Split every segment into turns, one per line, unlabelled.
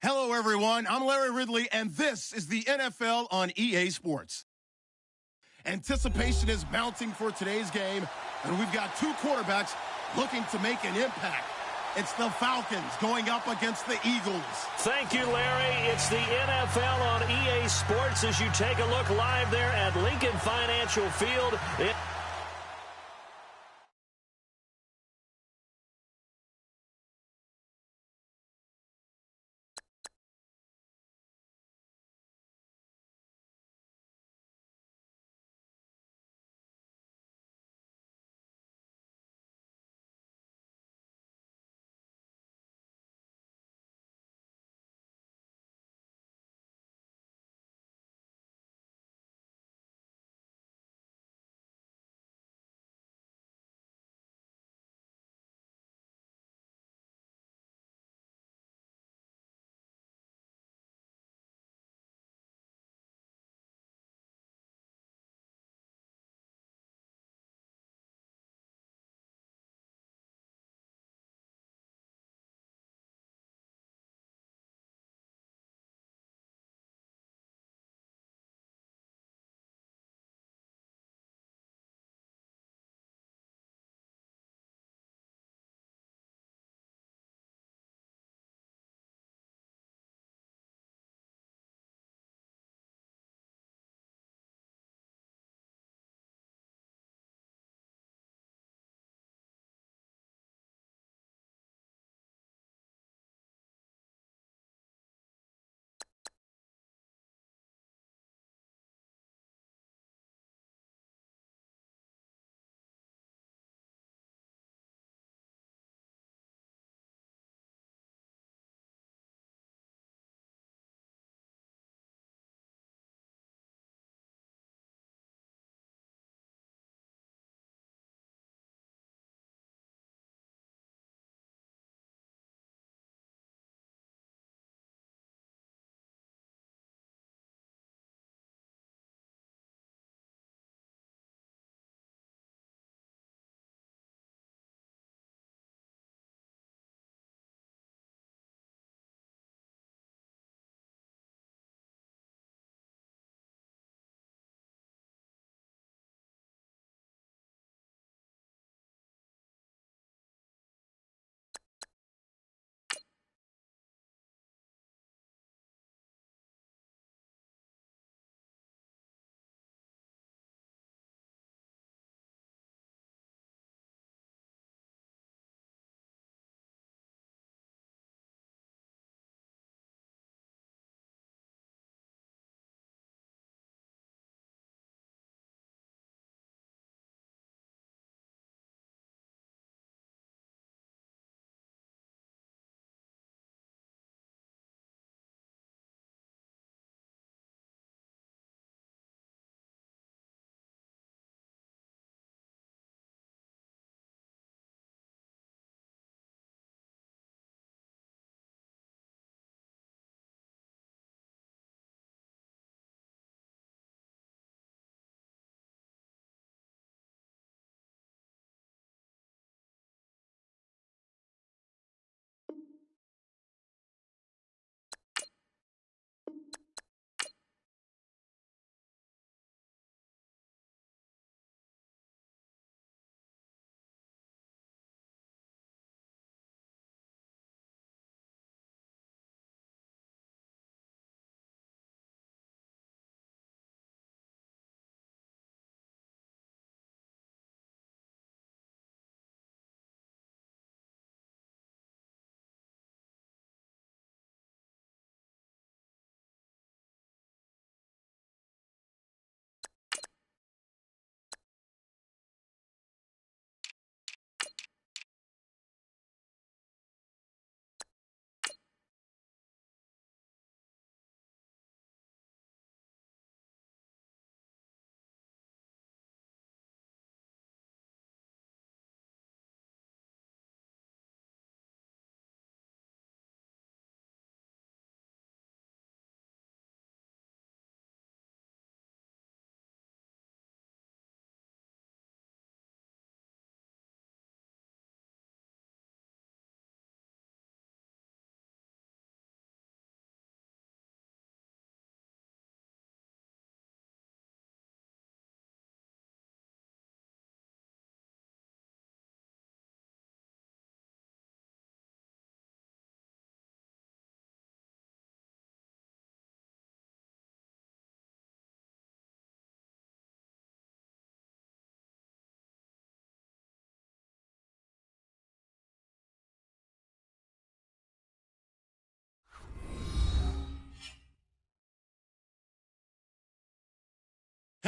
Hello, everyone. I'm Larry Ridley, and this is the NFL on EA Sports. Anticipation is mounting for today's game, and we've got two quarterbacks looking to make an impact. It's the Falcons going up against the Eagles.
Thank you, Larry. It's the NFL on EA Sports as you take a look live there at Lincoln Financial Field.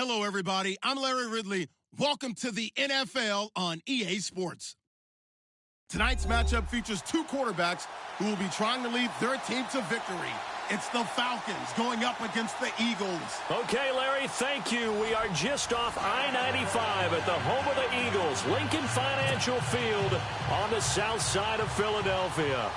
Hello, everybody. I'm Larry Ridley. Welcome to the NFL on EA Sports. Tonight's matchup features two quarterbacks who will be trying to lead their team to victory. It's the Falcons going up against the Eagles.
Okay, Larry, thank you. We are just off I-95 at the home of the Eagles, Lincoln Financial Field on the south side of Philadelphia.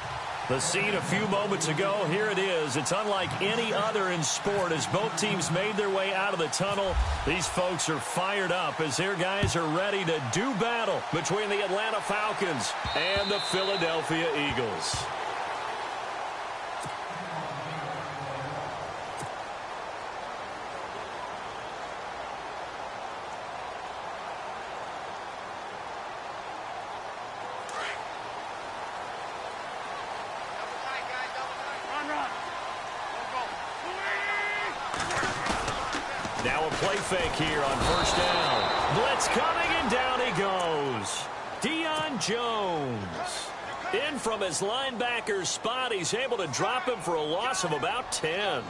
The scene a few moments ago, here it is. It's unlike any other in sport as both teams made their way out of the tunnel. These folks are fired up as their guys are ready to do battle between the Atlanta Falcons and the Philadelphia Eagles. Now a play fake here on first down. Blitz coming, and down he goes. Deion Jones. In from his linebacker spot, he's able to drop him for a loss of about 10.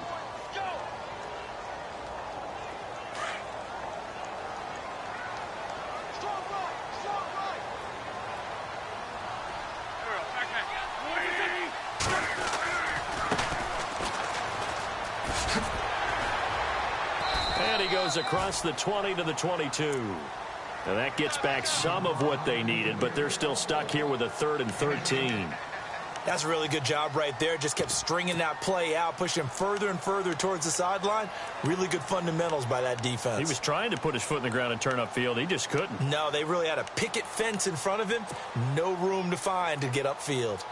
Goes across the 20 to the 22. And that gets back some of what they needed, but they're still stuck here with a 3rd and 13.
That's a really good job right there. Just kept stringing that play out, pushing him further and further towards the sideline. Really good fundamentals by that defense.
He was trying to put his foot in the ground and turn upfield. He just couldn't.
No, they really had a picket fence in front of him. No room to find to get upfield.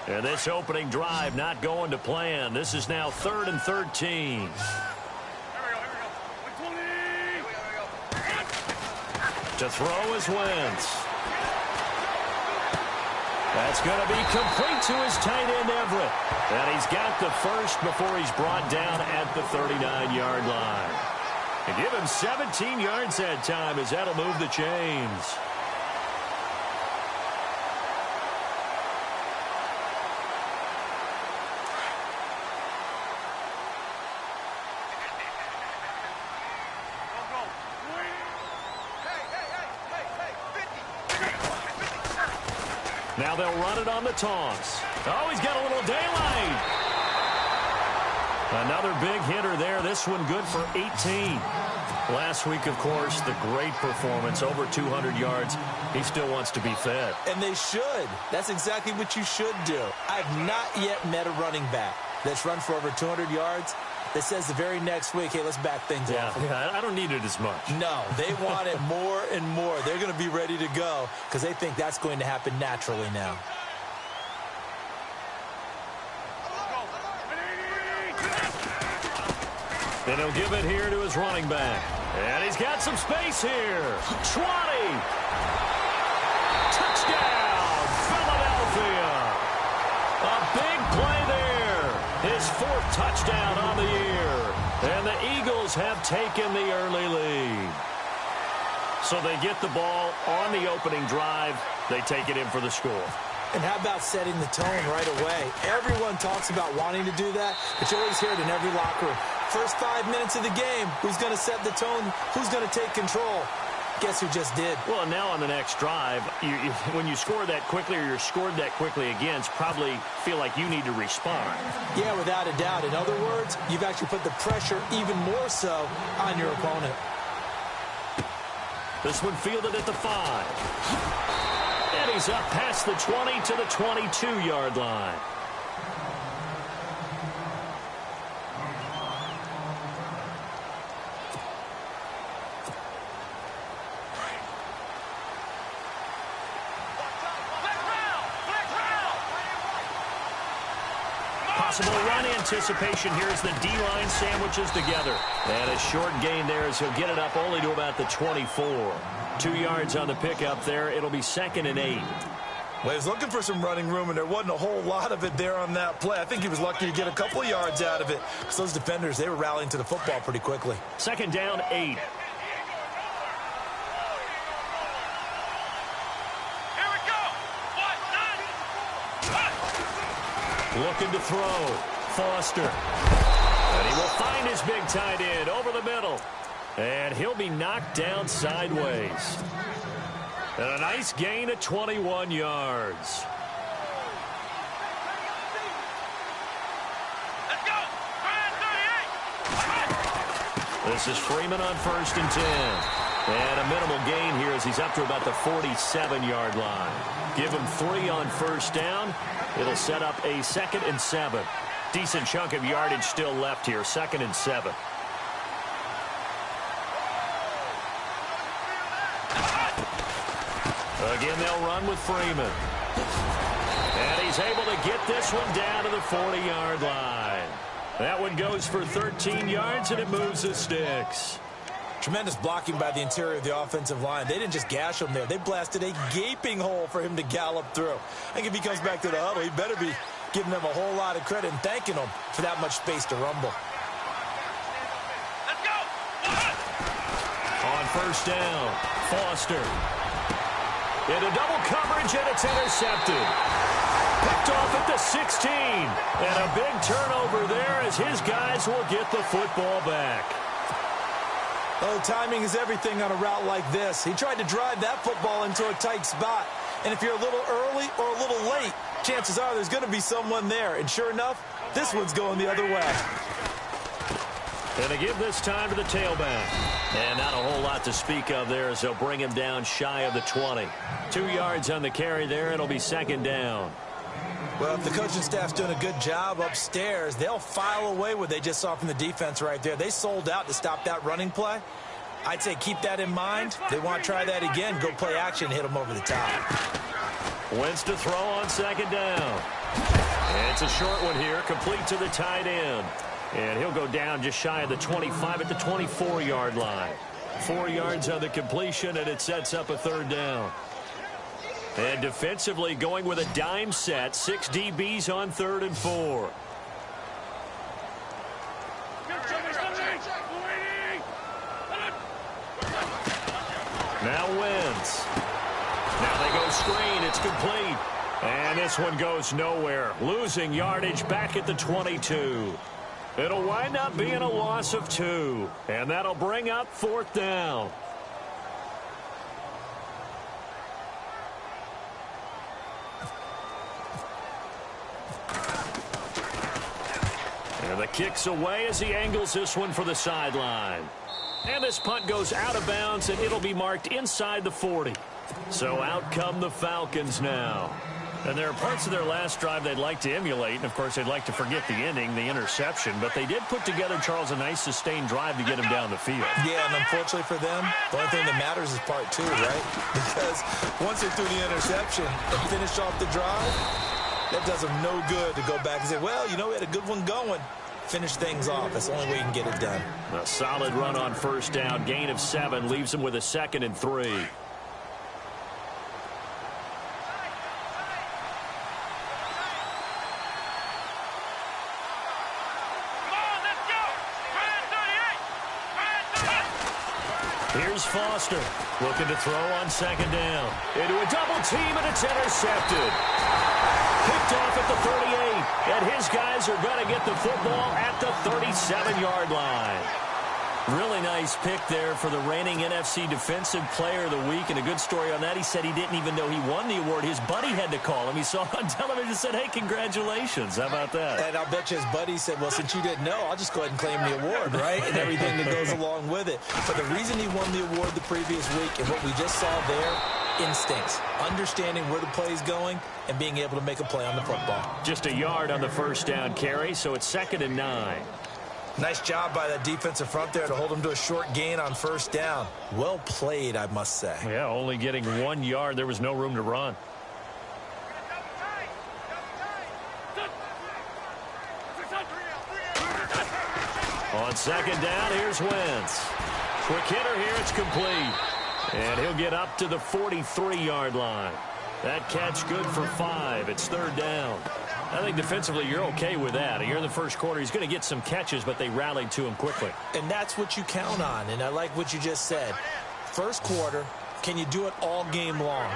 And this opening drive not going to plan. This is now 3rd and 13. To throw is Wentz. That's going to be complete to his tight end, Everett. And he's got the first before he's brought down at the 39-yard line. And give him 17 yards that time as that'll move the chains. Now they'll run it on the toss. Oh, he's got a little daylight. Another big hitter there. This one good for 18. Last week, of course, the great performance, over 200 yards. He still wants to be fed.
And they should. That's exactly what you should do. I've not yet met a running back that's run for over 200 yards that says the very next week, hey, let's back things off.
Yeah, I don't need it as much.
No, they want it more and more. They're going to be ready to go because they think that's going to happen naturally now.
Then he'll give it here to his running back. And he's got some space here. 20. Touchdown, Philadelphia. A big play there. His 4th touchdown on the year. And the Eagles have taken the early lead. So they get the ball on the opening drive. They take it in for the score.
And how about setting the tone right away? Everyone talks about wanting to do that, but you always hear it in every locker room. First 5 minutes of the game, who's going to set the tone? Who's going to take control? Guess who just did?
Well, and now on the next drive, when you score that quickly or you're scored that quickly against, probably feel like you need to respond.
Yeah, without a doubt. In other words, you've actually put the pressure even more so on your opponent.
This one fielded at the 5. And he's up past the 20 to the 22-yard line. Possible run anticipation. Here's the D-line sandwiches together. And a short gain there as he'll get it up only to about the 24. 2 yards on the pickup there. It'll be 2nd and 8.
Well, he was looking for some running room, and there wasn't a whole lot of it there on that play. I think he was lucky to get a couple of yards out of it because those defenders, they were rallying to the football pretty quickly.
2nd down, 8. Looking to throw. Foster. And he will find his big tight end over the middle. And he'll be knocked down sideways. And a nice gain of 21 yards. This is Freeman on 1st and 10. And a minimal gain here as he's up to about the 47-yard line. Give him 3 on 1st down. It'll set up a 2nd and 7. Decent chunk of yardage still left here. 2nd and 7. Again, they'll run with Freeman. And he's able to get this one down to the 40-yard line. That one goes for 13 yards, and it moves the sticks.
Tremendous blocking by the interior of the offensive line. They didn't just gash him there. They blasted a gaping hole for him to gallop through. I think if he comes back to the huddle, he better be giving them a whole lot of credit and thanking them for that much space to rumble.
Let's go!
On 1st down, Foster. Into double coverage, and it's intercepted. Picked off at the 16. And a big turnover there as his guys will get the football back.
Oh, timing is everything on a route like this. He tried to drive that football into a tight spot. And if you're a little early or a little late, chances are there's going to be someone there. And sure enough, this one's going the other way.
And they give this time to the tailback. And not a whole lot to speak of there as they'll bring him down shy of the 20. 2 yards on the carry there. It'll be 2nd down.
Well, if the coaching staff's doing a good job upstairs, they'll file away what they just saw from the defense right there. They sold out to stop that running play. I'd say keep that in mind. They want to try that again. Go play action, hit them over the top.
Wentz to throw on 2nd down. And it's a short one here, complete to the tight end. And he'll go down just shy of the 25 at the 24-yard line. 4 yards on the completion, and it sets up a 3rd down. And defensively going with a dime set. 6 DBs on 3rd and 4. Now Wentz. Now they go screen. It's complete. And this one goes nowhere. Losing yardage back at the 22. It'll wind up being a loss of 2. And that'll bring up 4th down. And the kick's away as he angles this one for the sideline. And this punt goes out of bounds, and it'll be marked inside the 40. So out come the Falcons now. And there are parts of their last drive they'd like to emulate. And, of course, they'd like to forget the ending, the interception. But they did put together, Charles, a nice sustained drive to get him down the field.
Yeah, and unfortunately for them, the only thing that matters is part 2, right? Because once they threw the interception and finished off the drive, that does them no good to go back and say, well, you know, we had a good one going. Finish things off. That's the only way you can get it done.
A solid run on 1st down. Gain of 7 leaves them with a 2nd and 3. Here's Foster looking to throw on 2nd down. Into a double team, and it's intercepted. Picked off at the 38, and his guys are going to get the football at the 37-yard line. Really nice pick there for the reigning NFC Defensive Player of the Week, and a good story on that. He said he didn't even know he won the award. His buddy had to call him. He saw on television and said, hey, congratulations. How about that?
And I'll bet you his buddy said, well, since you didn't know, I'll just go ahead and claim the award, right? And everything that goes along with it. But the reason he won the award the previous week and what we just saw there, instincts, understanding where the play is going and being able to make a play on the football.
Just a yard on the 1st down carry, so it's 2nd and 9.
Nice job by that defensive front there to hold him to a short gain on 1st down. Well played, I must say.
Yeah, only getting 1 yard. There was no room to run. On 2nd down, here's Wentz. Quick hitter here, it's complete. And he'll get up to the 43-yard line. That catch good for 5. It's 3rd down. I think defensively you're okay with that. You're in the first quarter. He's going to get some catches, but they rallied to him quickly.
And that's what you count on, and I like what you just said. First quarter, can you do it all game long?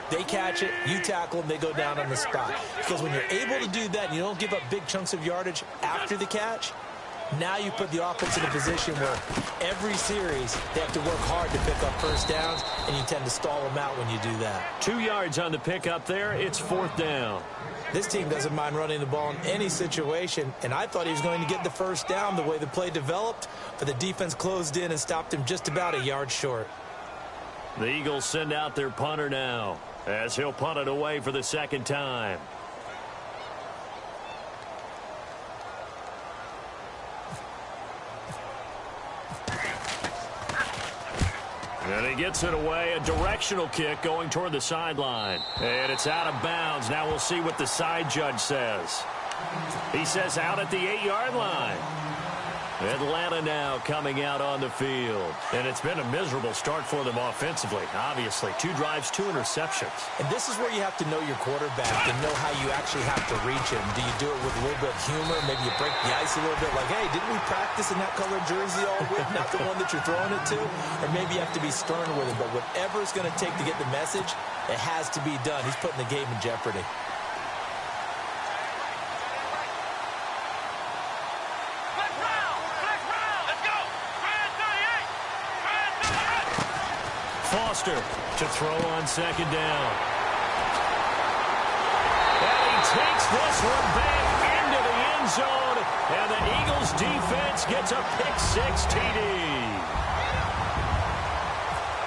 They catch it, you tackle them, they go down on the spot. Because when you're able to do that and you don't give up big chunks of yardage after the catch, Now you put the offense in a position where every series they have to work hard to pick up first downs, and you tend to stall them out when you do that.
2 yards on the pickup there. It's 4th down.
This team doesn't mind running the ball in any situation, and I thought he was going to get the first down the way the play developed, but the defense closed in and stopped him just about a yard short.
The Eagles send out their punter now as he'll punt it away for the second time. And he gets it away, a directional kick going toward the sideline. And it's out of bounds. Now we'll see what the side judge says. He says out at the 8-yard line. Atlanta now coming out on the field. And it's been a miserable start for them offensively, obviously. 2 drives, 2 interceptions.
And this is where you have to know your quarterback and know how you actually have to reach him. Do you do it with a little bit of humor? Maybe you break the ice a little bit like, hey, didn't we practice in that colored jersey all week? Not the one that you're throwing it to? Or maybe you have to be stern with him. But whatever it's going to take to get the message, it has to be done. He's putting the game in jeopardy.
Foster to throw on second down. And he takes this one back into the end zone, and the Eagles defense gets a pick-6 TD.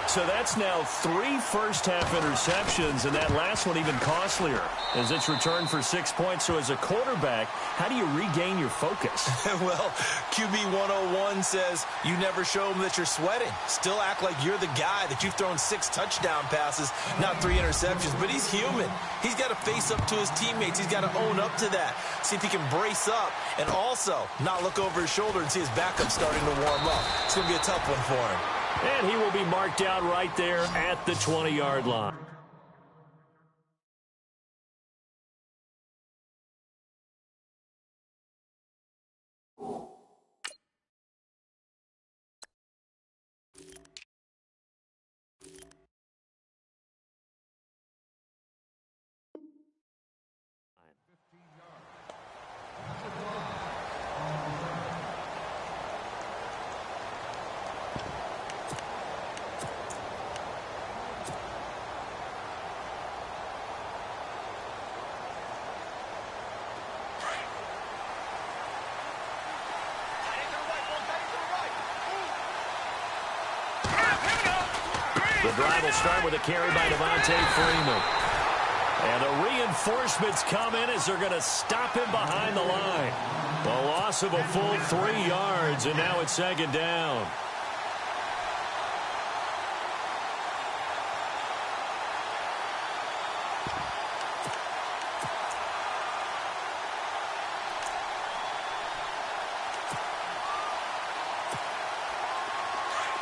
So that's now 3 first-half interceptions, and that last one even costlier as it's returned for 6 points. So as a quarterback, how do you regain your focus?
Well, QB 101 says you never show them that you're sweating. Still act like you're the guy, that you've thrown 6 touchdown passes, not 3 interceptions. But he's human. He's got to face up to his teammates. He's got to own up to that. See if he can brace up and also not look over his shoulder and see his backup starting to warm up. It's going to be a tough one for him.
And he will be marked out right there at the 20-yard line. The drive will start with a carry by Devontae Freeman. And the reinforcements come in as they're going to stop him behind the line. A loss of a full 3 yards, and now it's second down.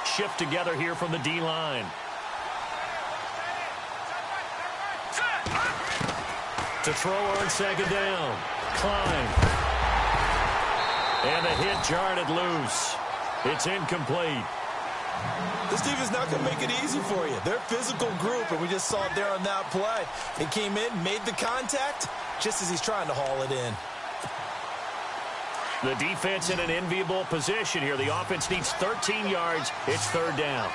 Shift together here from the D-line. To throw on second down. Klein. And the hit jarred it loose. It's incomplete.
This defense not going to make it easy for you. They're a physical group, and we just saw it there on that play. He came in, made the contact, just as he's trying to haul it in.
The defense in an enviable position here. The offense needs 13 yards. It's third down.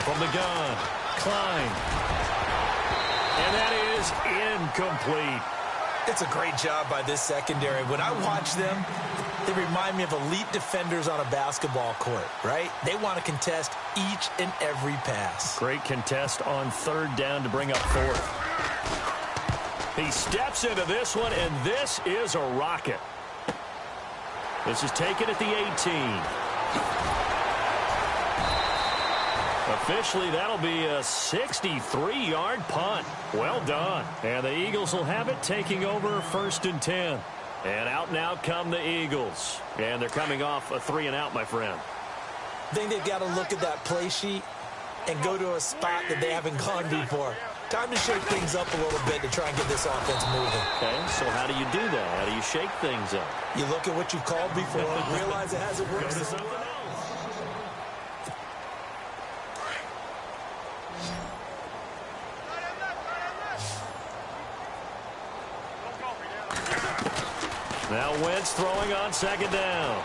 From the gun, Klein. And that is incomplete.
It's a great job by this secondary. When I watch them, they remind me of elite defenders on a basketball court, right? They want to contest each and every pass.
Great contest on third down to bring up fourth. He steps into this one, and this is a rocket. This is taken at the 18. Officially, that'll be a 63-yard punt. Well done. And the Eagles will have it, taking over first and 10. And out now come the Eagles. And they're coming off a 3-and-out, my friend.
I think they've got to look at that play sheet and go to a spot that they haven't gone before. Time to shake things up a little bit to try and get this offense moving.
Okay, so how do you do that? How do you shake things up?
You look at what you've called before and realize it hasn't worked.
Go to something else. Now Wentz throwing on second down.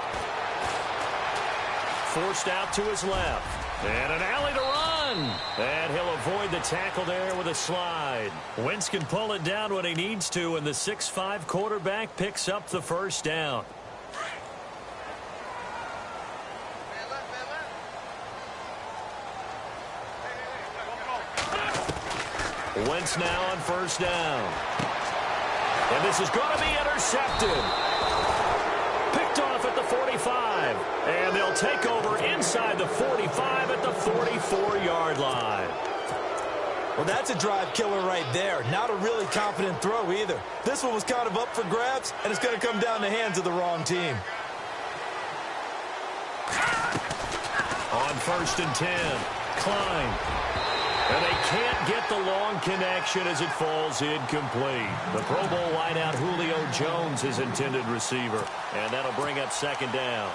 Forced out to his left. And an alley to run. And he'll avoid the tackle there with a slide. Wentz can pull it down when he needs to, and the 6'5" quarterback picks up the first down. Wentz now on first down. And this is going to be intercepted. Picked off at the 45. And they'll take over inside the 45 at the 44-yard line.
Well, that's a drive killer right there. Not a really confident throw either. This one was kind of up for grabs, and it's going to come down the hands of the wrong team.
On first and 10, Klein. And they can't get the long connection as it falls incomplete. The Pro Bowl wideout Julio Jones, his intended receiver. And that'll bring up second down.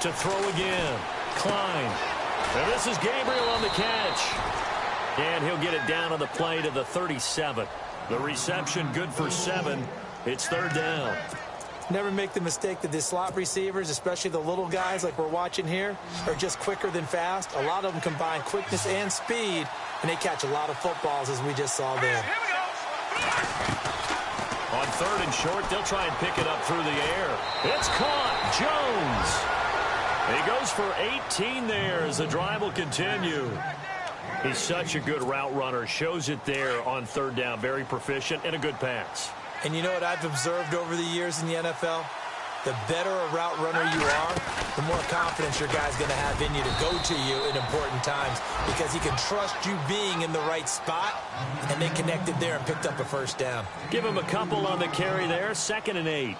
To throw again, Klein. And this is Gabriel on the catch. And he'll get it down on the play to the 37. The reception good for 7. It's third down.
Never make the mistake that the slot receivers, especially the little guys like we're watching here, are just quicker than fast. A lot of them combine quickness and speed, and they catch a lot of footballs, as we just saw there.
On third and short, they'll try and pick it up through the air. It's caught. Jones. He goes for 18 there as the drive will continue. He's such a good route runner. Shows it there on third down. Very proficient and a good pass.
And you know what I've observed over the years in the NFL? The better a route runner you are, the more confidence your guy's going to have in you to go to you in important times because he can trust you being in the right spot, and they connected there and picked up a first down.
Give him a couple on the carry there. 2nd and 8.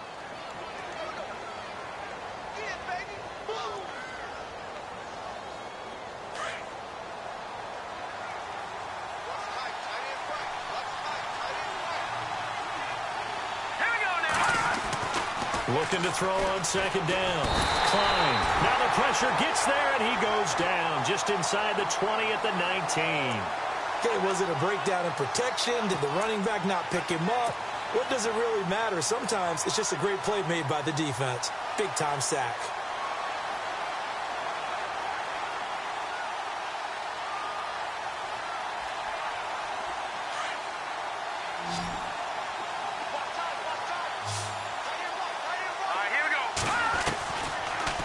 Looking to throw on second down. Klein. Now the pressure gets there, and he goes down just inside the 20 at the 19.
Okay, was it a breakdown in protection? Did the running back not pick him up? What does it really matter? Sometimes it's just a great play made by the defense. Big-time sack.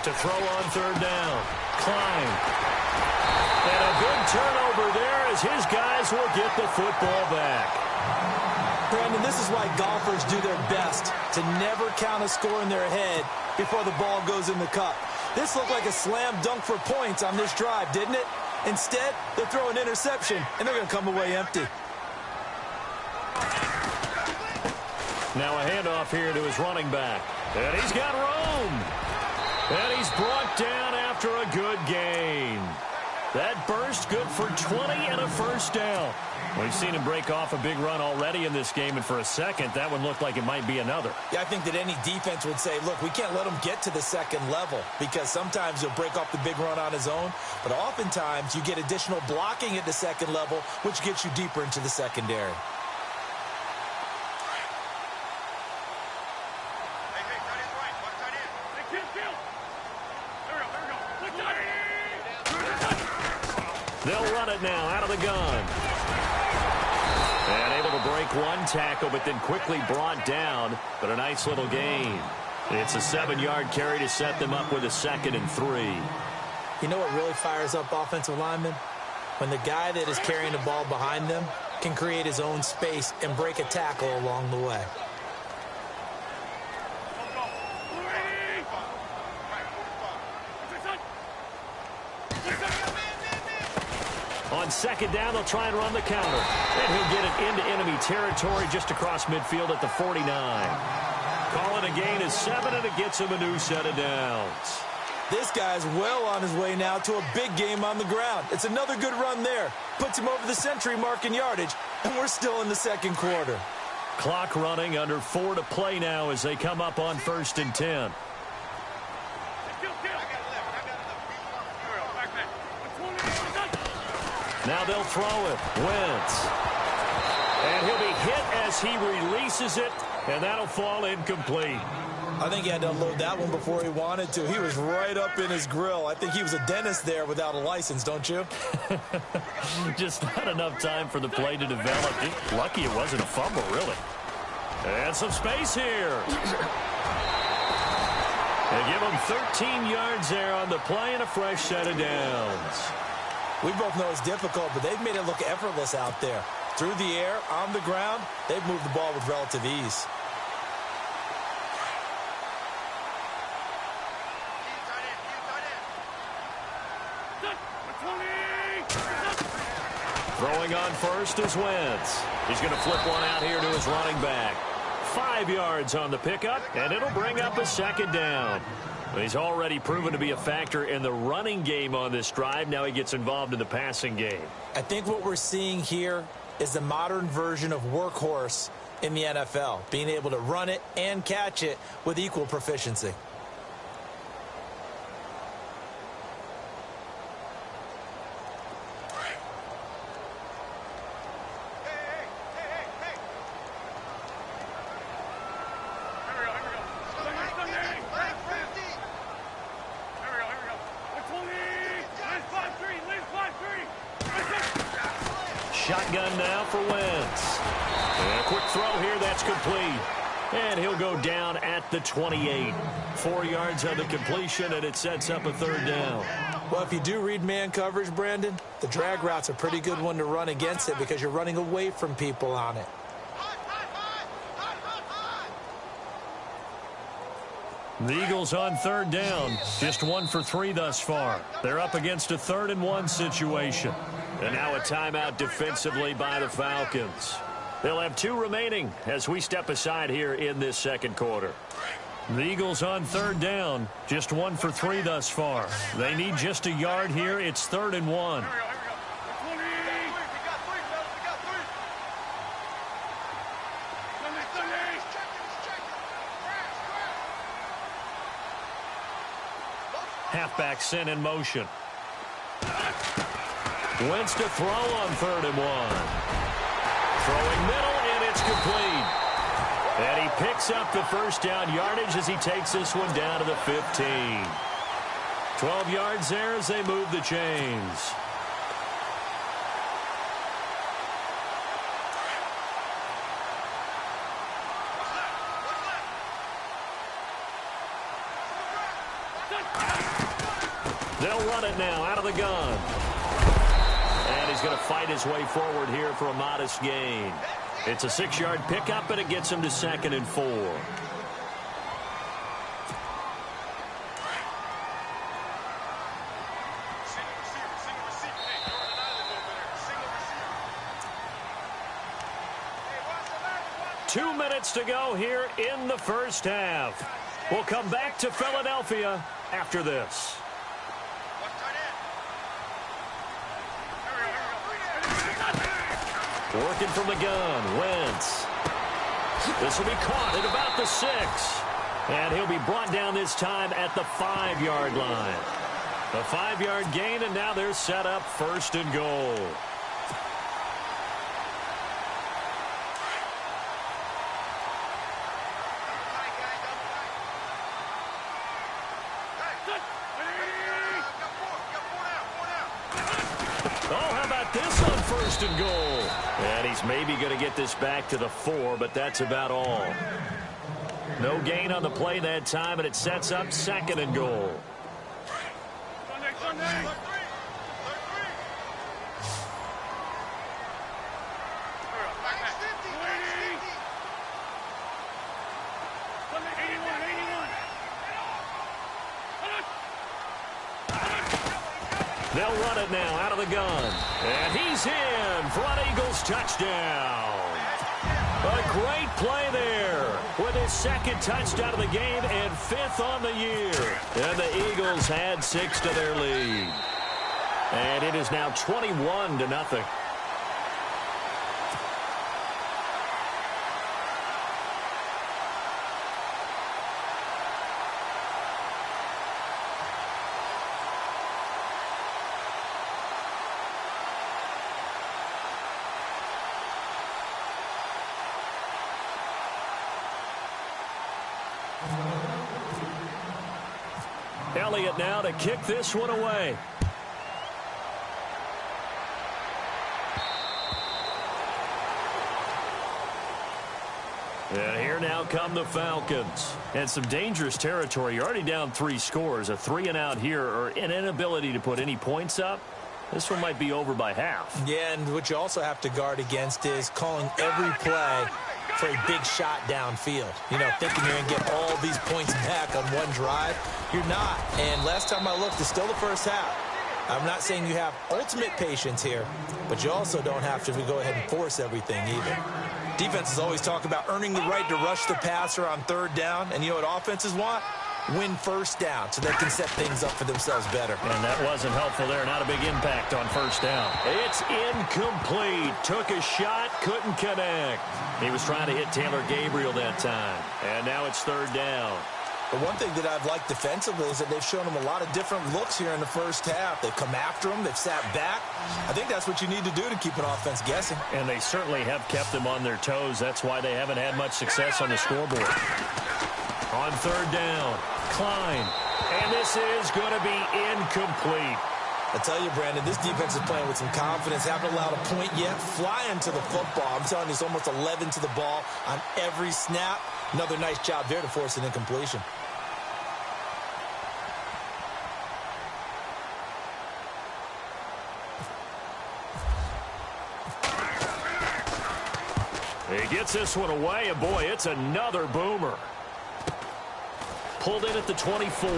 To throw on third down. Klein. And a good turnover there as his guys will get the football back.
Brandon, this is why golfers do their best to never count a score in their head before the ball goes in the cup. This looked like a slam dunk for points on this drive, didn't it? Instead, they throw an interception, and they're going to come away empty.
Now a handoff here to his running back. And he's got room. And he's brought down after a good gain. That burst good for 20 and a first down. We've seen him break off a big run already in this game, and for a second, that one looked like it might be another.
Yeah, I think that any defense would say, look, we can't let him get to the second level because sometimes he'll break off the big run on his own, but oftentimes you get additional blocking at the second level, which gets you deeper into the secondary.
They'll run it now out of the gun. And able to break one tackle, but then quickly brought down. But a nice little gain. It's a 7-yard carry to set them up with a 2nd and 3.
You know what really fires up offensive linemen? When the guy that is carrying the ball behind them can create his own space and break a tackle along the way.
On second down, they'll try and run the counter. And he'll get it into enemy territory just across midfield at the 49. Call it a gain of 7, and it gets him a new set of downs.
This guy's well on his way now to a big game on the ground. It's another good run there. Puts him over the century mark in yardage, and we're still in the second quarter.
Clock running, under 4 to play now as they come up on 1st and 10. Now they'll throw it. Wentz. And he'll be hit as he releases it, and that'll fall incomplete.
I think he had to unload that one before he wanted to. He was right up in his grill. I think he was a dentist there without a license, don't you?
Just not enough time for the play to develop. Lucky it wasn't a fumble, really. And some space here. They give him 13 yards there on the play and a fresh set of downs.
We both know it's difficult, but they've made it look effortless out there. Through the air, on the ground, they've moved the ball with relative ease.
Throwing on first is Wentz. He's going to flip one out here to his running back. 5 yards on the pickup, and it'll bring up a second down. He's already proven to be a factor in the running game on this drive. Now he gets involved in the passing game.
I think what we're seeing here is the modern version of workhorse in the NFL, being able to run it and catch it with equal proficiency.
Shotgun now for Wentz. And a quick throw here, that's complete. And he'll go down at the 28. 4 yards on the completion, and it sets up a third down.
Well, if you do read man coverage, Brandon, the drag route's a pretty good one to run against it because you're running away from people on it.
The Eagles on third down. Just 1 for 3 thus far. They're up against a 3rd and 1 situation. And now a timeout defensively by the Falcons. They'll have 2 remaining as we step aside here in this second quarter. The Eagles on third down. Just 1 for 3 thus far. They need just a yard here. It's 3rd and 1. Halfback sent in motion. Wentz to throw on 3rd and 1. Throwing middle, and it's complete. And he picks up the first down yardage as he takes this one down to the 15. 12 yards there as they move the chains. They'll run it now out of the gun. And he's going to fight his way forward here for a modest gain. It's a 6-yard pickup, and it gets him to 2nd and 4. Two minutes to go here in the first half. We'll come back to Philadelphia after this. Working from the gun, Wentz. This will be caught at about the 6. And he'll be brought down this time at the 5-yard line. A 5-yard gain, and now they're set up 1st and goal. This on 1st and goal. And he's maybe going to get this back to the 4, but that's about all. No gain on the play that time, and it sets up 2nd and goal. They'll run it now out of the gun. And he's in for an Eagles touchdown. A great play there with his 2nd touchdown of the game and 5th on the year. And the Eagles had 6 to their lead. And it is now 21-0. Elliott now to kick this one away. And here now come the Falcons. And some dangerous territory. You're already down 3 scores. A 3-and-out here, or an inability to put any points up. This one might be over by half.
Yeah, and what you also have to guard against is calling every play for a big shot downfield. You know, thinking you're going to get all these points back on one drive. You're not. And last time I looked, it's still the first half. I'm not saying you have ultimate patience here, but you also don't have to go ahead and force everything either. Defenses always talk about earning the right to rush the passer on 3rd down. And you know what offenses want? Win 1st down so they can set things up for themselves better.
And that wasn't helpful there. Not a big impact on 1st down. It's incomplete. Took a shot, couldn't connect. He was trying to hit Taylor Gabriel that time. And now it's 3rd down.
But one thing that I've liked defensively is that they've shown them a lot of different looks here in the first half. They've come after them. They've sat back. I think that's what you need to do to keep an offense guessing.
And they certainly have kept them on their toes. That's why they haven't had much success on the scoreboard. On 3rd down, Klein. And this is going to be incomplete.
I tell you, Brandon, this defense is playing with some confidence. Haven't allowed a point yet. Flying to the football. I'm telling you, it's almost 11 to the ball on every snap. Another nice job there to force an incompletion.
He gets this one away, and boy, it's another boomer. Pulled in at the 24.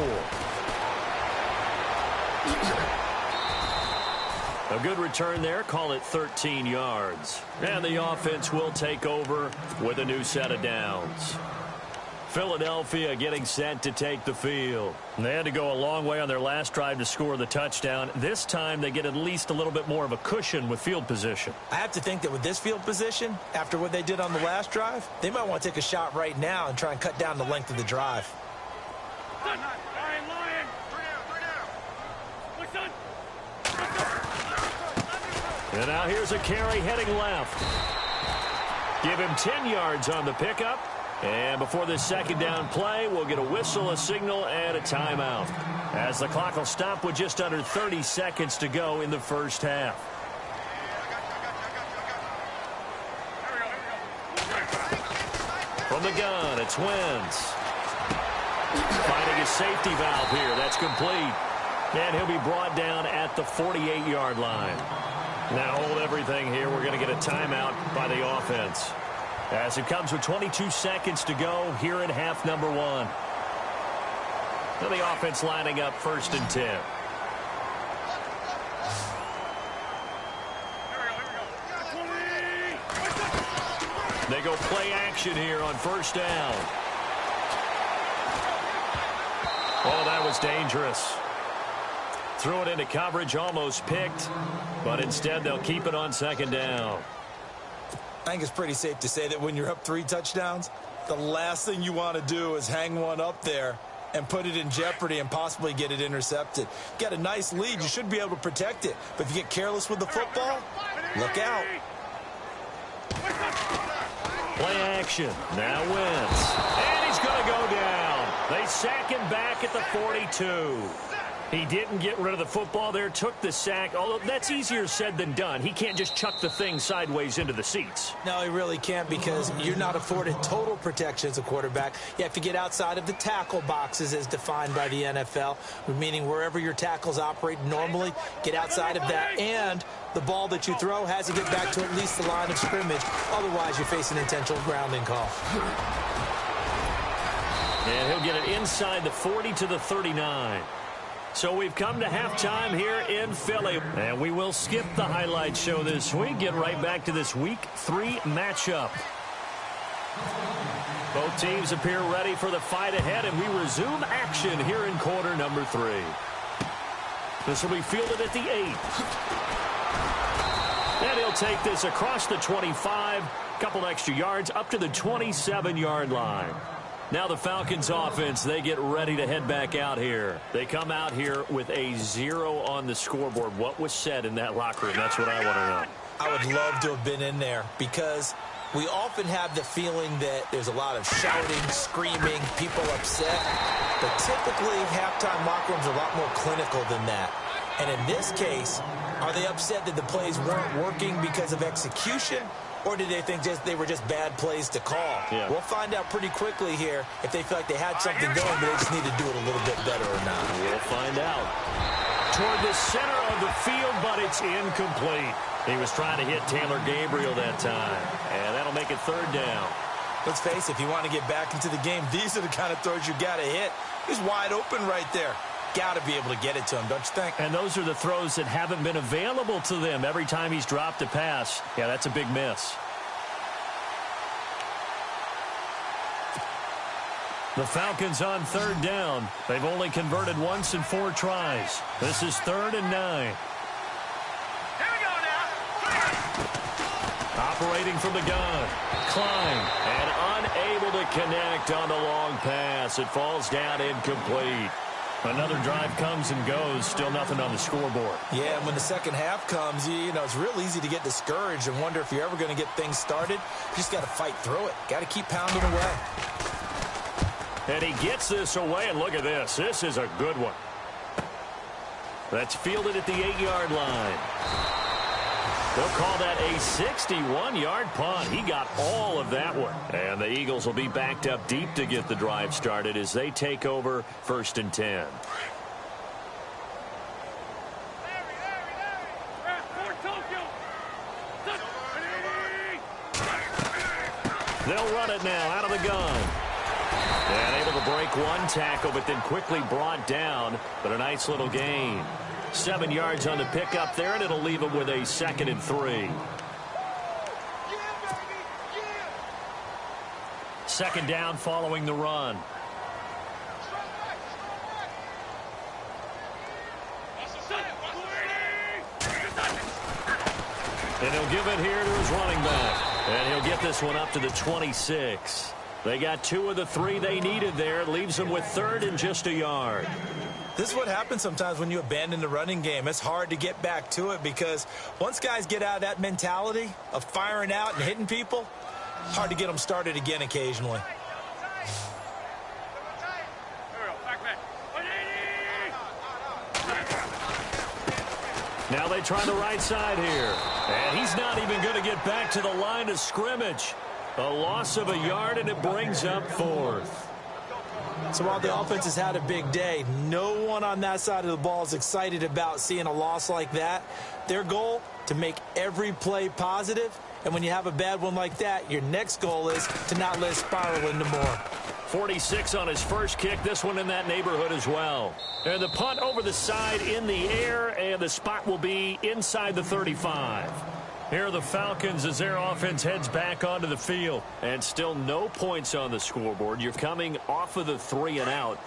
A good return there. Call it 13 yards. And the offense will take over with a new set of downs. Philadelphia getting set to take the field. They had to go a long way on their last drive to score the touchdown. This time they get at least a little bit more of a cushion with field position.
I have to think that with this field position, after what they did on the last drive, they might want to take a shot right now and try and cut down the length of the drive.
And now here's a carry heading left. Give him 10 yards on the pickup. And before this 2nd down play, we'll get a whistle, a signal, and a timeout, as the clock will stop with just under 30 seconds to go in the first half. From the gun, it's Wentz. Finding a safety valve here. That's complete. And he'll be brought down at the 48-yard line. Now hold everything here. We're going to get a timeout by the offense, as it comes with 22 seconds to go here in half number 1. And the offense lining up 1st and 10. They go play action here on 1st down. Oh, that was dangerous. Threw it into coverage, almost picked, but instead they'll keep it on 2nd down.
I think it's pretty safe to say that when you're up 3 touchdowns, the last thing you want to do is hang one up there and put it in jeopardy and possibly get it intercepted. Get a nice lead, you should be able to protect it. But if you get careless with the football, look out.
Play action. Now Wentz. And he's going to go down. They sack him back at the 42. He didn't get rid of the football there, took the sack, although that's easier said than done. He can't just chuck the thing sideways into the seats.
No, he really can't, because you're not afforded total protection as a quarterback. You have to get outside of the tackle boxes as defined by the NFL, meaning wherever your tackles operate normally, get outside of that, and the ball that you throw has to get back to at least the line of scrimmage. Otherwise, you face an intentional grounding call.
And he'll get it inside the 40 to the 39. So we've come to halftime here in Philly. And we will skip the highlight show this week. Get right back to this Week 3 matchup. Both teams appear ready for the fight ahead, and we resume action here in quarter number 3. This will be fielded at the 8. And he'll take this across the 25. Couple extra yards up to the 27-yard line. Now the Falcons offense, they get ready to head back out here. They come out here with a 0 on the scoreboard. What was said in that locker room? That's what I want to know.
I would love to have been in there, because We often have the feeling that there's a lot of shouting, screaming, people upset. But typically, halftime locker rooms are a lot more clinical than that. And in this case, are they upset that the plays weren't working because of execution? Or did they think they were just bad plays to call?
Yeah.
We'll find out pretty quickly here if they feel like they had something going, but they just need to do it a little bit better or not.
We'll find out. Toward the center of the field, but it's incomplete. He was trying to hit Taylor Gabriel that time, and that'll make it third down.
Let's face it, if you want to get back into the game, these are the kind of throws you got to hit. He's wide open right there. Got to be able to get it to him, don't you think?
And those are the throws that haven't been available to them every time he's dropped a pass. Yeah, that's a big miss. The Falcons on third down. They've only converted once in 4 tries. This is 3rd and 9.
Here we go now.
Operating from the gun. Klein, and unable to connect on the long pass. It falls down incomplete. Another drive comes and goes. Still nothing on the scoreboard.
Yeah, and when the second half comes, you know, it's real easy to get discouraged and wonder if you're ever going to get things started. You just got to fight through it. Got to keep pounding away.
And he gets this away, and look at this. This is a good one. That's fielded at the 8-yard line. They'll call that a 61-yard punt. He got all of that one. And the Eagles will be backed up deep to get the drive started as they take over 1st and 10. They'll run it now out of the gun. And able to break one tackle, but then quickly brought down. But a nice little gain. 7 yards on the pickup there, and it'll leave him with a 2nd and 3. Second down following the run. And he'll give it here to his running back. And he'll get this one up to the 26. They got 2 of the 3 they needed there. It leaves them with 3rd and just a yard.
This is what happens sometimes when you abandon the running game. It's hard to get back to it because once guys get out of that mentality of firing out and hitting people, hard to get them started again occasionally.
Now they try the right side here. And he's not even going to get back to the line of scrimmage. A loss of a yard, and it brings up 4th.
So while the offense has had a big day, no one on that side of the ball is excited about seeing a loss like that. Their goal, to make every play positive. And when you have a bad one like that, your next goal is to not let it spiral into more.
46 on his first kick. This one in that neighborhood as well. And the punt over the side in the air, and the spot will be inside the 35. Here are the Falcons as their offense heads back onto the field. And still no points on the scoreboard. You're coming off of the 3 and out.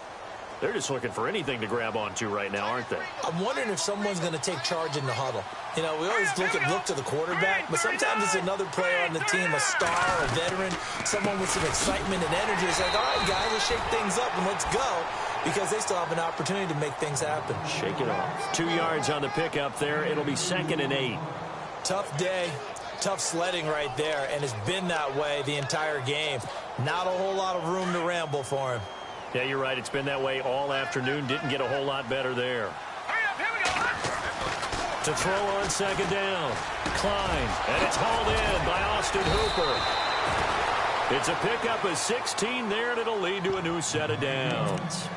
They're just looking for anything to grab onto right now, aren't they?
I'm wondering if someone's going to take charge in the huddle. You know, we always look to the quarterback, but sometimes it's another player on the team, a star, a veteran, someone with some excitement and energy. It's like, all right, guys, let's shake things up and let's go, because they still have an opportunity to make things happen.
Shake it off. 2 yards on the pickup there. It'll be 2nd and 8.
Tough day, tough sledding right there, and it's been that way the entire game. Not a whole lot of room to ramble for him.
Yeah, you're right. It's been that way all afternoon. Didn't get a whole lot better there. To throw on 2nd down. Klein, and it's hauled in by Austin Hooper. It's a pickup of 16 there, and it'll lead to a new set of downs.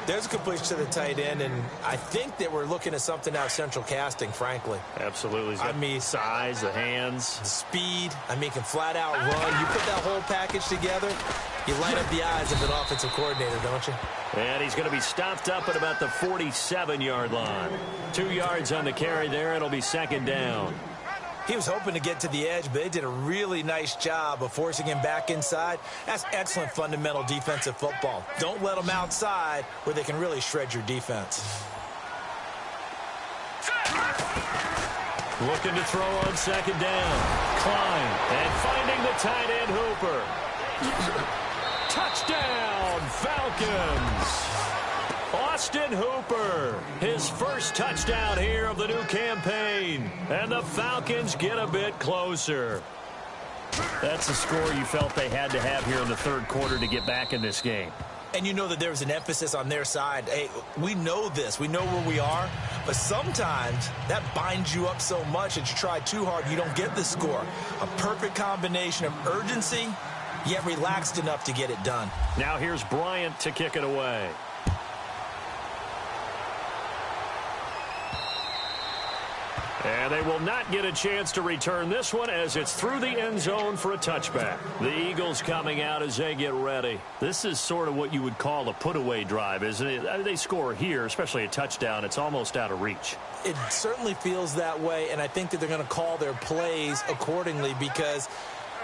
There's a completion to the tight end, and I think that we're looking at something out of central casting, frankly.
Absolutely.
I mean,
size, the hands.
Speed. I mean, can flat out run. You put that whole package together, you light up the eyes of an offensive coordinator, don't you?
And he's going to be stopped up at about the 47-yard line. 2 yards on the carry there. It'll be 2nd down.
He was hoping to get to the edge, but they did a really nice job of forcing him back inside. That's excellent fundamental defensive football. Don't let them outside where they can really shred your defense.
Looking to throw on 2nd down. Klein, and finding the tight end Hooper. Touchdown, Falcons! Austin Hooper, his first touchdown here of the new campaign. And the Falcons get a bit closer. That's the score you felt they had to have here in the third quarter to get back in this game.
And you know that there was an emphasis on their side. Hey, we know this. We know where we are. But sometimes that binds you up so much that you try too hard, you don't get the score. A perfect combination of urgency, yet relaxed enough to get it done.
Now here's Bryant to kick it away. And they will not get a chance to return this one as it's through the end zone for a touchback. The Eagles coming out as they get ready. This is sort of what you would call a put-away drive, isn't it? They score here, especially a touchdown. It's almost out of reach.
It certainly feels that way, and I think that they're going to call their plays accordingly because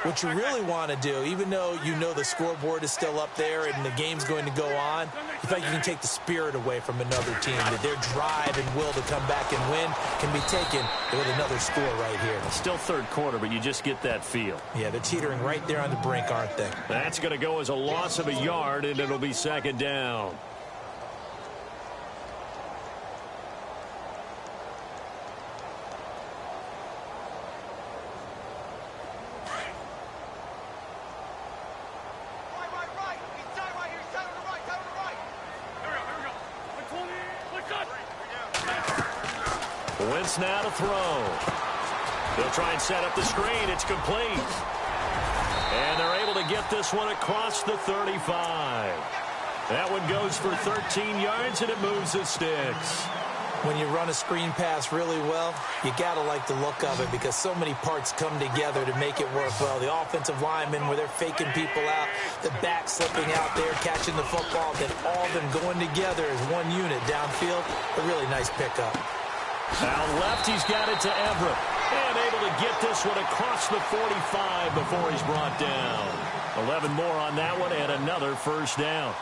what you really want to do, even though you know the scoreboard is still up there and the game's going to go on, you think you can take the spirit away from another team, that their drive and will to come back and win can be taken with another score right here.
Still third quarter, but you just get that feel.
Yeah, they're teetering right there on the brink, aren't they?
That's going to go as a loss of a yard, and it'll be second down. Wentz now to throw. They'll try and set up the screen. It's complete. And they're able to get this one across the 35. That one goes for 13 yards, and it moves the sticks.
When you run a screen pass really well, you got to like the look of it because so many parts come together to make it work well. The offensive linemen where they're faking people out, the back slipping out there, catching the football, then all of them going together as one unit downfield. A really nice pickup.
Out left, he's got it to Everett. And able to get this one across the 45 before he's brought down. 11 more on that one and another first down.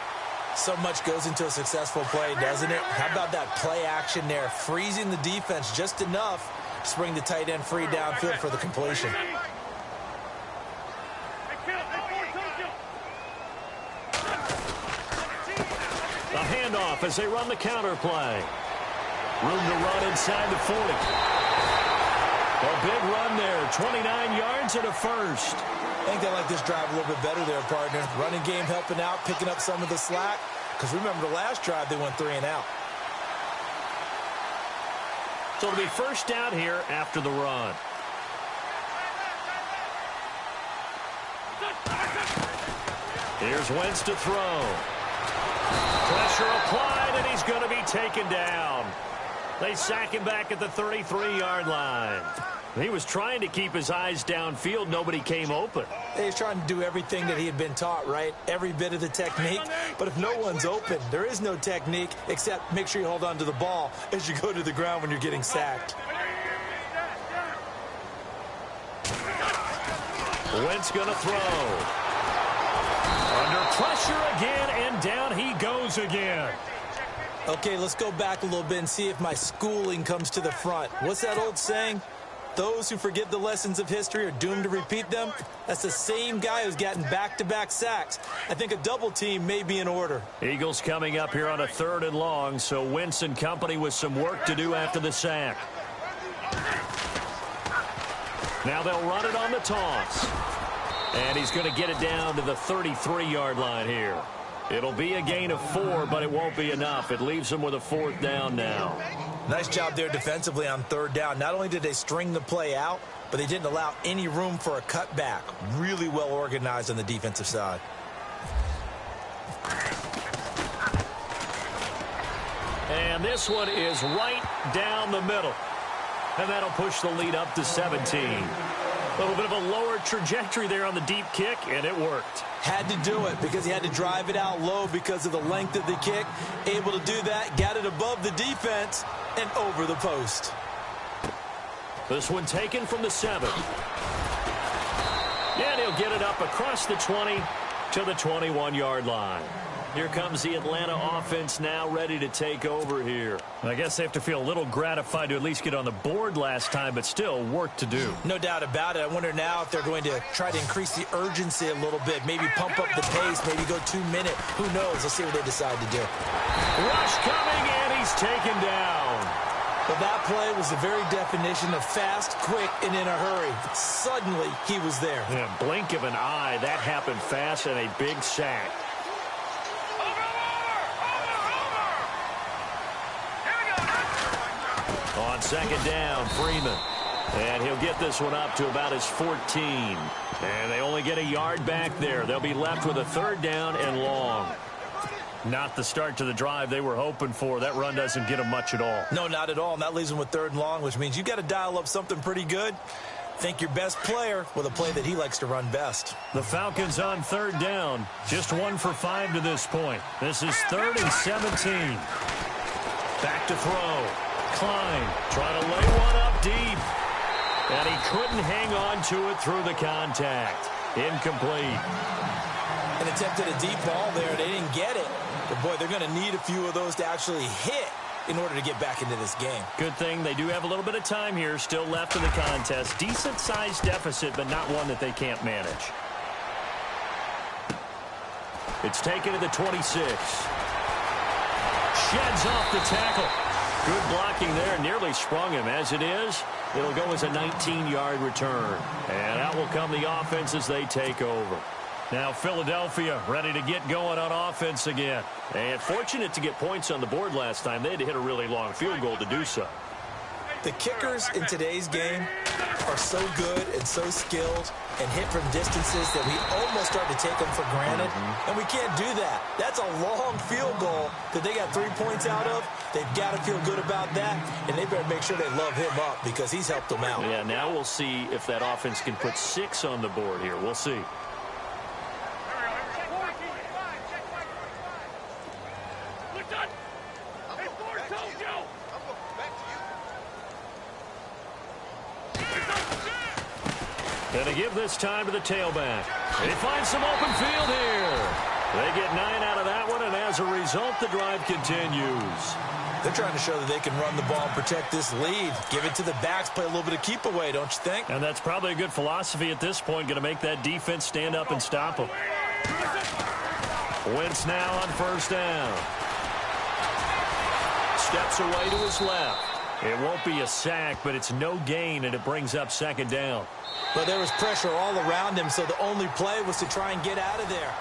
So much goes into a successful play, doesn't it? How about that play action there? Freezing the defense just enough to bring the tight end free downfield for the completion.
A handoff as they run the counter play. Room to run inside the 40. A big run there, 29 yards and a first.
I think they like this drive a little bit better there, partner. Running game helping out, picking up some of the slack. Because remember the last drive, they went 3 and out.
So it'll be first down here after the run. Here's Wentz to throw. Pressure applied, and he's going to be taken down. They sack him back at the 33-yard line. He was trying to keep his eyes downfield. Nobody came open.
He's trying to do everything that he had been taught, right? Every bit of the technique. But if no one's open, there is no technique except make sure you hold on to the ball as you go to the ground when you're getting sacked.
Wentz going to throw. Under pressure again, and down he goes again.
Okay, let's go back a little bit and see if my schooling comes to the front. What's that old saying? Those who forget the lessons of history are doomed to repeat them. That's the same guy who's gotten back-to-back sacks. I think a double team may be in order.
Eagles coming up here on a 3rd and long, so Wentz and company with some work to do after the sack. Now they'll run it on the toss. And he's going to get it down to the 33-yard line here. It'll be a gain of 4, but it won't be enough. It leaves them with a 4th down now.
Nice job there defensively on 3rd down. Not only did they string the play out, but they didn't allow any room for a cutback. Really well organized on the defensive side.
And this one is right down the middle. And that'll push the lead up to 17. A little bit of a lower trajectory there on the deep kick, and it worked.
Had to do it because he had to drive it out low because of the length of the kick. Able to do that, got it above the defense and over the post.
This one taken from the 7. And he'll get it up across the 20 to the 21-yard line. Here comes the Atlanta offense now ready to take over here. I guess they have to feel a little gratified to at least get on the board last time, but still work to do.
No doubt about it. I wonder now if they're going to try to increase the urgency a little bit, maybe pump up the pace, maybe go 2-minute. Who knows? Let's see what they decide to do.
Rush coming, and he's taken down.
Well, that play was the very definition of fast, quick, and in a hurry. Suddenly, he was there.
Yeah, blink of an eye, that happened fast and a big sack. On second down, Freeman. And he'll get this one up to about his 14. And they only get a yard back there. They'll be left with a third down and long. Not the start to the drive they were hoping for. That run doesn't get them much at all.
No, not at all. And that leaves them with third and long, which means you've got to dial up something pretty good. Think your best player with a play that he likes to run best.
The Falcons on third down. Just 1 for 5 to this point. This is 3rd and 17. Back to throw. Klein trying to lay one up deep. And he couldn't hang on to it through the contact. Incomplete.
And attempted a deep ball there. They didn't get it. But, boy, they're going to need a few of those to actually hit in order to get back into this game.
Good thing they do have a little bit of time here still left in the contest. Decent-sized deficit, but not one that they can't manage. It's taken to the 26. Sheds off the tackle. Good blocking there. Nearly sprung him. As it is, it'll go as a 19-yard return. And out will come the offense as they take over. Now Philadelphia ready to get going on offense again. And fortunate to get points on the board last time. They had to hit a really long field goal to do so.
The kickers in today's game are so good and so skilled and hit from distances that we almost start to take them for granted. And we can't do that. That's a long field goal that they got 3 points out of. They've got to feel good about that, and they better make sure they love him up because he's helped them out.
Yeah, now we'll see if that offense can put 6 on the board here. We'll see. And they give this time to the tailback. They find some open field here. They get 9 out of that one, and as a result, the drive continues.
They're trying to show that they can run the ball and protect this lead. Give it to the backs, play a little bit of keep away, don't you think?
And that's probably a good philosophy at this point, going to make that defense stand up and stop them. Wentz now on first down. Steps away to his left. It won't be a sack, but it's no gain, and it brings up second down.
But there was pressure all around him, so the only play was to try and get out of there.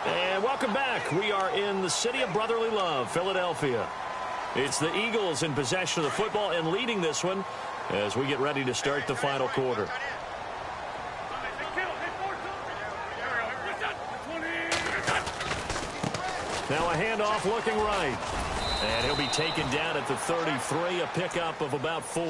And welcome back. We are in the city of brotherly love, Philadelphia. It's the Eagles in possession of the football and leading this one as we get ready to start the final quarter. Now a handoff looking right. And he'll be taken down at the 33, a pickup of about 4.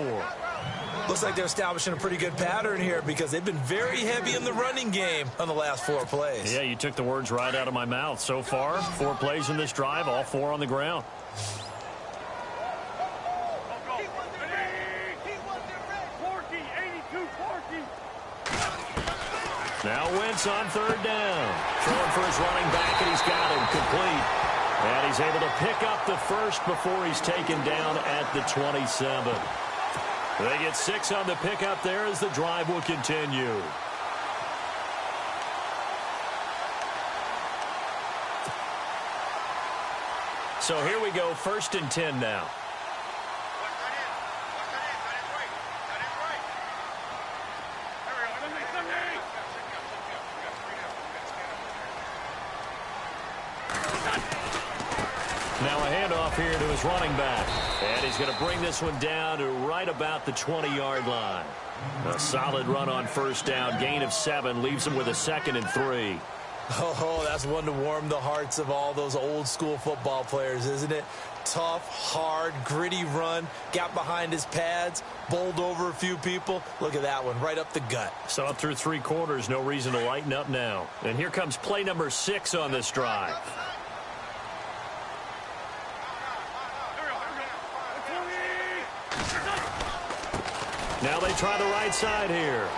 Looks like they're establishing a pretty good pattern here because they've been very heavy in the running game on the last 4 plays.
Yeah, you took the words right out of my mouth. So far, 4 plays in this drive, all 4 on the ground. Now Wentz on third down. Throwing for his running back, and he's got him complete. And he's able to pick up the first before he's taken down at the 27. They get 6 on the pickup there as the drive will continue. So here we go, 1st and 10 now. Now a handoff here to his running back. And he's going to bring this one down to right about the 20-yard line. A solid run on first down. Gain of 7 leaves him with a 2nd and 3.
Oh, that's one to warm the hearts of all those old-school football players, isn't it? Tough, hard, gritty run. Got behind his pads, bowled over a few people. Look at that one, right up the gut.
So up through 3 quarters, no reason to lighten up now. And here comes play number 6 on this drive. Now they try the right side here.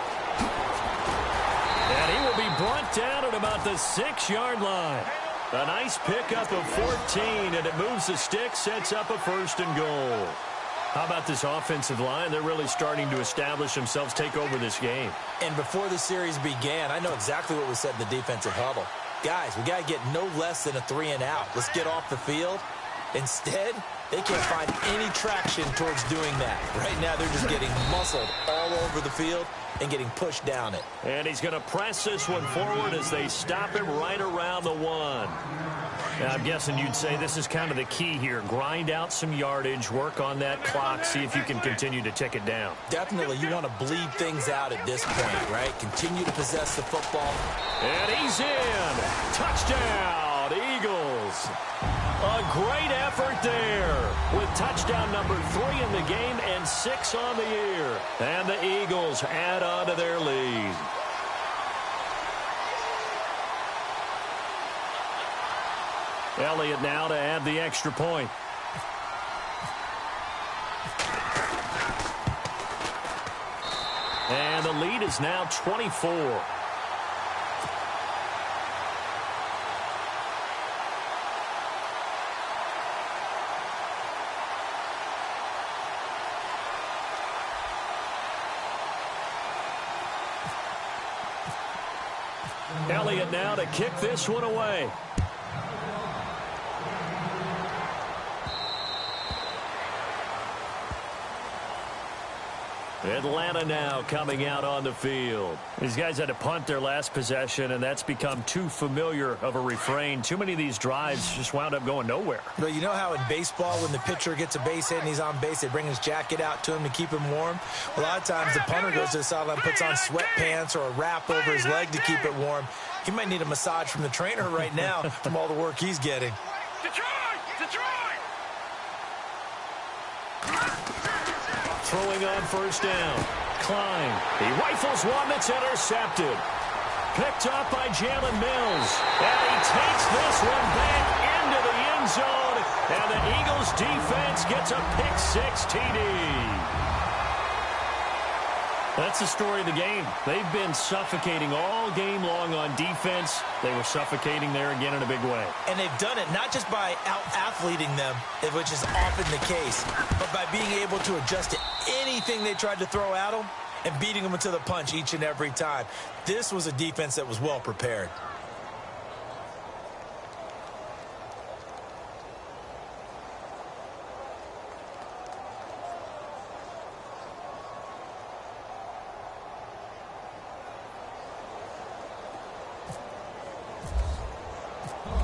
And he will be brought down at about the 6-yard line. A nice pickup of 14, and it moves the stick, sets up a 1st and goal. How about this offensive line? They're really starting to establish themselves, take over this game.
And before the series began, I know exactly what was said in the defensive huddle. Guys, we got to get no less than a 3 and out. Let's get off the field Instead, they can't find any traction towards doing that. Right now, they're just getting muscled all over the field and getting pushed down it.
And he's going to press this one forward as they stop him right around the 1. Now, I'm guessing you'd say this is kind of the key here. Grind out some yardage, work on that clock, see if you can continue to tick it down.
Definitely, you want to bleed things out at this point, right? Continue to possess the football.
And he's in. Touchdown, Eagles. A great effort there with touchdown number 3 in the game and 6 on the year. And the Eagles add on to their lead. Elliott now to add the extra point. And the lead is now 24. Elliott now to kick this one away. Atlanta now coming out on the field. These guys had to punt their last possession, and that's become too familiar of a refrain. Too many of these drives just wound up going nowhere.
But you know how in baseball, when the pitcher gets a base hit and he's on base, they bring his jacket out to him to keep him warm? A lot of times the punter goes to the sideline, puts on sweatpants or a wrap over his leg to keep it warm. He might need a massage from the trainer right now from all the work he's getting.
Throwing on first down. Klein. He rifles one that's intercepted. Picked up by Jalen Mills. And he takes this one back into the end zone. And the Eagles defense gets a pick-6 TD. That's the story of the game. They've been suffocating all game long on defense. They were suffocating there again in a big way.
And they've done it not just by out-athleting them, which is often the case, but by being able to adjust to anything they tried to throw at them and beating them into the punch each and every time. This was a defense that was well prepared.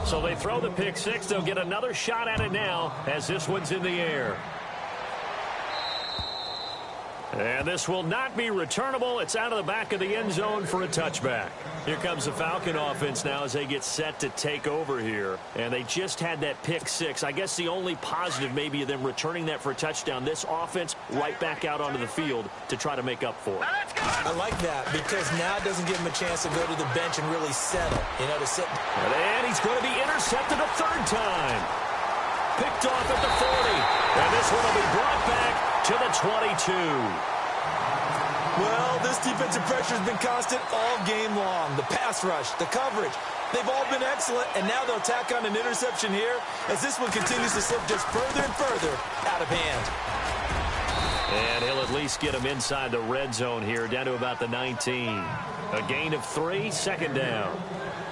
So they throw the pick-6. They'll get another shot at it now as this one's in the air. And this will not be returnable. It's out of the back of the end zone for a touchback. Here comes the Falcon offense now as they get set to take over here. And they just had that pick-6. I guess the only positive maybe of them returning that for a touchdown. This offense right back out onto the field to try to make up for it.
I like that because now it doesn't give him a chance to go to the bench and really settle, to sit.
And he's going to be intercepted a third time. Picked off at the 40. And this one will be brought back to the 22.
Well, this defensive pressure has been constant all game long. The pass rush, the coverage, they've all been excellent, and now they'll tack on an interception here as this one continues to slip just further and further out of hand.
And he'll at least get him inside the red zone here, down to about the 19. A gain of 3, second down.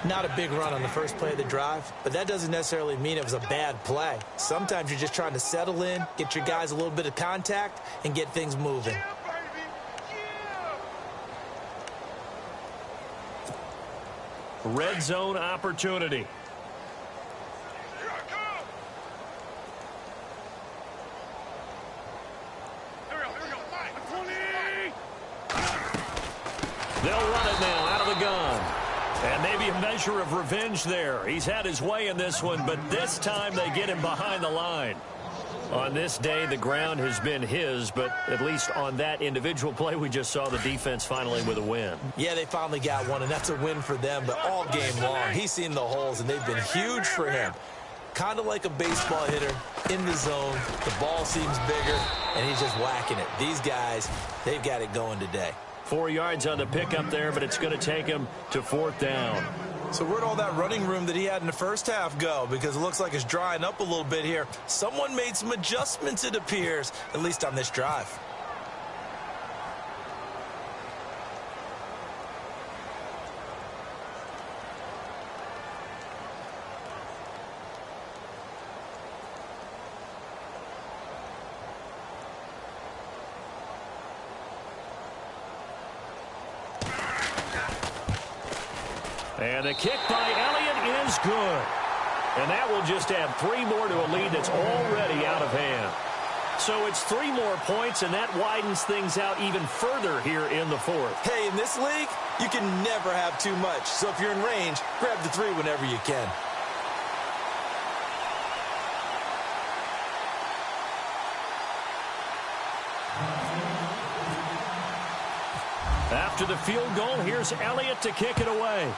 Not a big run on the first play of the drive, but that doesn't necessarily mean it was a bad play. Sometimes you're just trying to settle in, get your guys a little bit of contact, and get things moving.
Red zone opportunity. They'll run it now out of the gun. And maybe a measure of revenge there. He's had his way in this one, but this time they get him behind the line. On this day, the ground has been his, but at least on that individual play, we just saw the defense finally with a win.
Yeah, they finally got one, and that's a win for them, but all game long, he's seen the holes, and they've been huge for him. Kind of like a baseball hitter in the zone. The ball seems bigger, and he's just whacking it. These guys, they've got it going today.
4 yards on the pickup there, but it's going to take him to 4th down.
So where'd all that running room that he had in the first half go? Because it looks like it's drying up a little bit here. Someone made some adjustments, it appears, at least on this drive.
And the kick by Elliott is good. And that will just add 3 more to a lead that's already out of hand. So it's 3 more points, and that widens things out even further here in the fourth.
Hey, in this league, you can never have too much. So if you're in range, grab the 3 whenever you can.
After the field goal, here's Elliott to kick it away.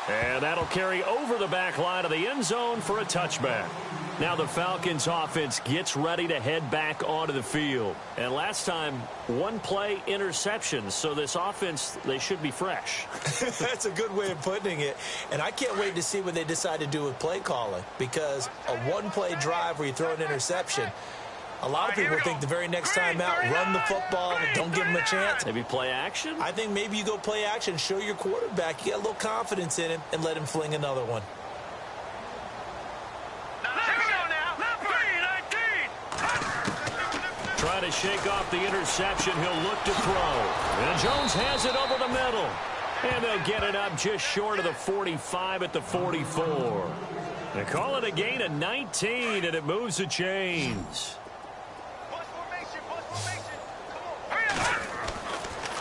And that'll carry over the back line of the end zone for a touchback. Now the Falcons offense gets ready to head back onto the field. And last time, 1 play interception. So this offense, they should be fresh.
That's a good way of putting it. And I can't wait to see what they decide to do with play calling. Because a 1-play drive where you throw an interception, a lot of people think the very next time out, run the football, don't give them a chance.
Maybe play action?
I think maybe you go play action, show your quarterback, you get a little confidence in him, and let him fling another one.
Trying to shake off the interception. He'll look to throw. And Jones has it over the middle. And they'll get it up just short of the 45 at the 44. They call it a gain of 19, and it moves the chains.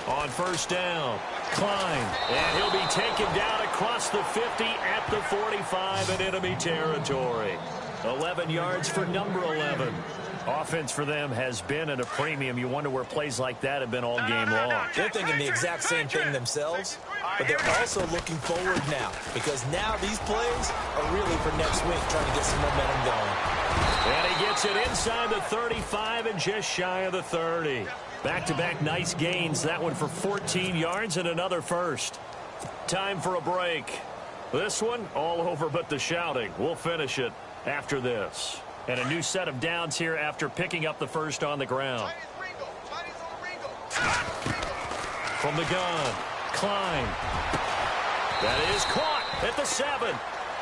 On first down, Klein, and he'll be taken down across the 50 at the 45 in enemy territory. 11 yards for number 11. Offense for them has been at a premium. You wonder where plays like that have been all game long.
They're thinking the exact same thing themselves, but they're also looking forward now, because now these plays are really for next week, trying to get some momentum going.
And he gets it inside the 35 and just shy of the 30. Back-to-back nice gains. That one for 14 yards and another first. Time for a break. This one, all over but the shouting. We'll finish it after this. And a new set of downs here after picking up the first on the ground. From the gun, Klein. That is caught at the 7.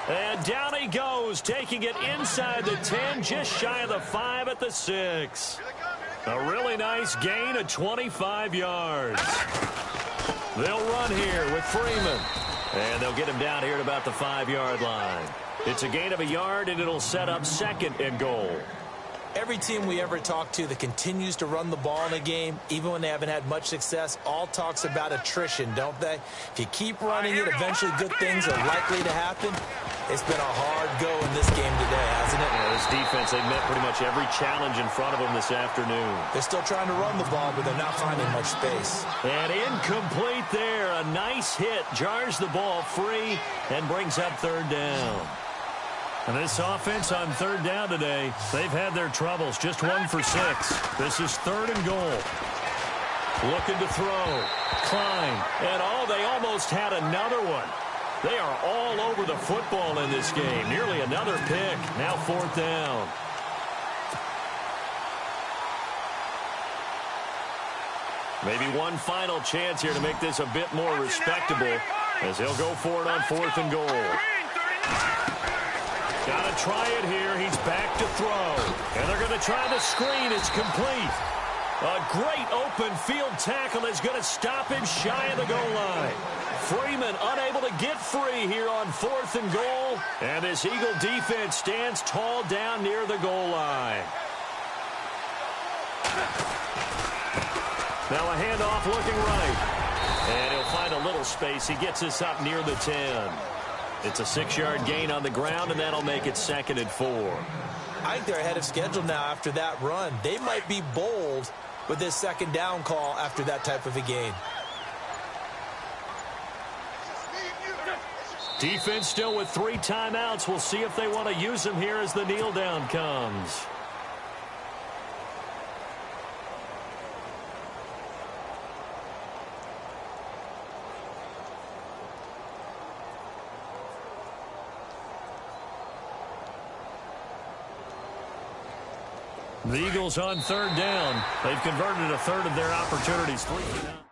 And down he goes, taking it inside the 10, just shy of the 5 at the 6. A really nice gain of 25 yards. They'll run here with Freeman. And they'll get him down here at about the 5-yard line. It's a gain of a yard, and it'll set up 2nd and goal.
Every team we ever talk to that continues to run the ball in a game, even when they haven't had much success, all talks about attrition, don't they? If you keep running it, eventually good things are likely to happen. It's been a hard go in this game today, hasn't it?
Yeah, this defense, they've met pretty much every challenge in front of them this afternoon.
They're still trying to run the ball, but they're not finding much space.
And incomplete there. A nice hit. Jars the ball free and brings up 3rd down. And this offense on 3rd down today, they've had their troubles. Just 1 for 6. This is 3rd and goal. Looking to throw. Klein. And they almost had another one. They are all over the football in this game. Nearly another pick. Now 4th down. Maybe one final chance here to make this a bit more respectable as they'll go for it on 4th and goal. Got to try it here. He's back to throw. And they're going to try the screen. It's complete. A great open field tackle is going to stop him shy of the goal line. Freeman unable to get free here on 4th and goal. And this Eagle defense stands tall down near the goal line. Now a handoff looking right. And he'll find a little space. He gets this up near the 10. It's a 6-yard gain on the ground, and that'll make it 2nd and 4.
I think they're ahead of schedule now after that run. They might be bold with this 2nd down call after that type of a game.
Defense still with 3 timeouts. We'll see if they want to use them here as the kneel down comes. The Eagles on 3rd down. They've converted a third of their opportunities. 3 now.